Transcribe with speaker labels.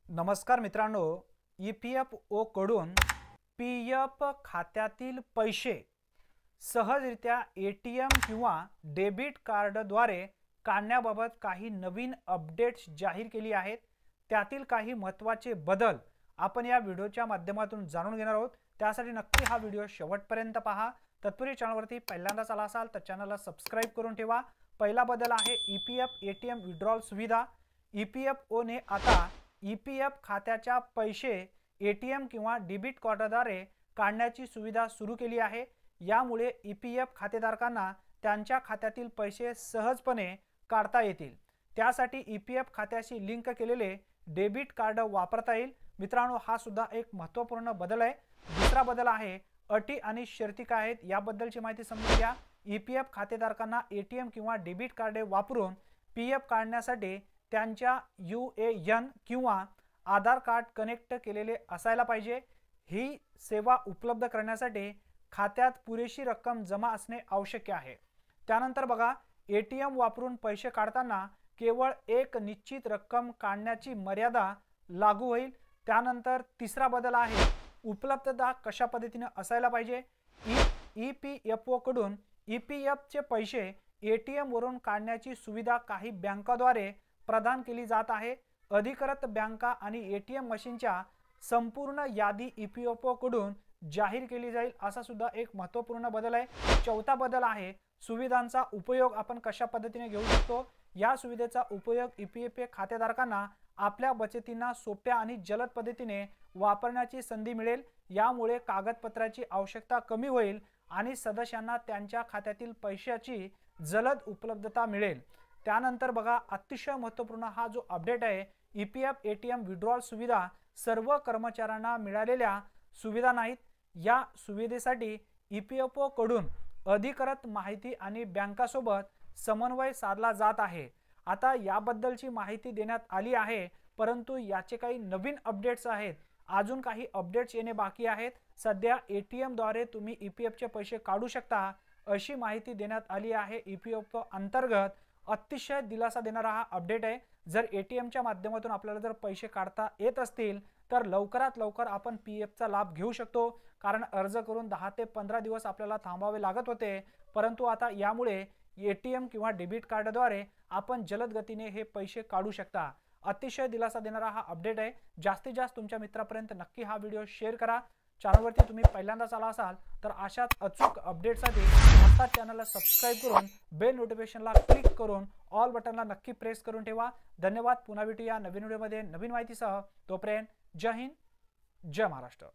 Speaker 1: नमस्कार मित्रांनो, EPFO कडून PF खात्यातील पैसे सहजरित्या ATM किंवा डेबिट कार्डद्वारे काढण्याबाबत काही नवीन अपडेट्स जाहीर केली आहेत। त्यातील काही महत्त्वाचे बदल आपण या व्हिडिओच्या माध्यमातून जाणून घेणार आहोत। त्यासाठी नक्की हा व्हिडिओ शेवटपर्यंत पहा। तत्पूर्वी चॅनलवरती पहिल्यांदाच आला असाल तर चॅनलला सबस्क्राइब करून ठेवा। पहिला बदल आहे EPF ATM विड्रॉल सुविधा। EPFO ने आता EPF खात्याच्या पैसे ATM किंवा डेबिट कार्डद्वारे काढण्याची सुविधा सुरू केली आहे। यामुळे EPF खातेदारांना त्यांच्या खात्यातील पैसे सहजपणे काढता येतील। त्यासाठी EPF खात्याशी लिंक केलेले डेबिट कार्ड वापरता येईल। मित्रांनो, हा सुद्धा एक महत्त्वपूर्ण बदल आहे। दुसरा बदल आहे अटी आणि शर्ती काय आहेत याबद्दलची माहिती समजून घ्या। EPF खातेदारांना ATM किंवा डेबिट कार्ड वापरून PF काढण्यासाठी त्यांच्या UAN किंवा आधार कार्ड कनेक्ट केलेले असायला पाहिजे। ही सेवा उपलब्ध करण्यासाठी खात्यात पुरेशी रक्कम जमा असणे आवश्यक आहे। त्यानंतर बघा, ATM वापरून पैसे काढताना केवळ एक निश्चित रक्कम काढण्याची मर्यादा लागू होईल। त्यानंतर तिसरा बदल आहे उपलब्धता कशा पद्धतीने असायला पाहिजे। EPFO कडून EPF चे पैसे ATM वरून काढण्याची सुविधा काही बँकांद्वारे प्रदान केली जात आहे। अधिकृत बँका आणि ATM मशीनच्या संपूर्ण यादी EPFO कडून जाहीर केली जाईल, असा सुद्धा एक महत्त्वपूर्ण बदल आहे। चौथा बदल आहे सुविधांचा उपयोग आपण कशा पद्धतीने घेऊ शकतो। या सुविधेचा उपयोग EPF खातेदारांना आपल्या बचतींना सोप्या आणि जलद पद्धतीने वापरण्याची संधी मिळेल। यामुळे कागदपत्राची आवश्यकता कमी होईल आणि सदस्यांना त्यांच्या खात्यातील पैशाची जलद उपलब्धता मिळेल। त्यानंतर बघा, अतिशय महत्त्वपूर्ण हा जो अपडेट आहे, EPF ATM विड्रॉल सुविधा सर्व कर्मचाऱ्यांना मिळालेल्या सुविधा नाहीत। या सुविधेसाठी EPFO कडून अधिकृत माहिती आणि बँकांसोबत समन्वय साधला जात आहे। आता याबद्दलची माहिती देण्यात आली आहे, परंतु याचे काही नवीन अपडेट्स आहेत। अजून काही अपडेट्स येणे बाकी आहेत। सध्या ATM द्वारे तुम्ही EPF चे पैसे काढू शकता अशी माहिती देण्यात आली आहे। EPFO अंतर्गत अतिशय दिलासा देणारा हा अपडेट आहे। जर ATM च्या माध्यमातून आपल्याला जर पैसे काढता येत असतील तर लवकरात लवकर आपण PF चा लाभ घेऊ शकतो। कारण अर्ज करून 10 ते 15 दिवस आपल्याला थांबावे लागत होते, परंतु आता यामुळे ATM किंवा डेबिट कार्डद्वारे आपण जलद गतीने हे पैसे काढू शकता। अतिशय दिलासा देणारा हा अपडेट आहे। जास्तीत जास्त तुमच्या मित्रांपर्यंत नक्की हा व्हिडिओ शेअर करा। चॅनलवरती तुम्ही पहिल्यांदाच आला असाल तर अशाच अचूक अपडेटसाठी आता चॅनलला सबस्क्राइब करून बेल नोटिफिकेशनला क्लिक करून ऑल बटनला नक्की प्रेस करून ठेवा। धन्यवाद। पुन्हा भेटूया नवीन व्हिडिओमध्ये नवीन माहितीसह। तोपर्यंत जय हिंद, जय महाराष्ट्र।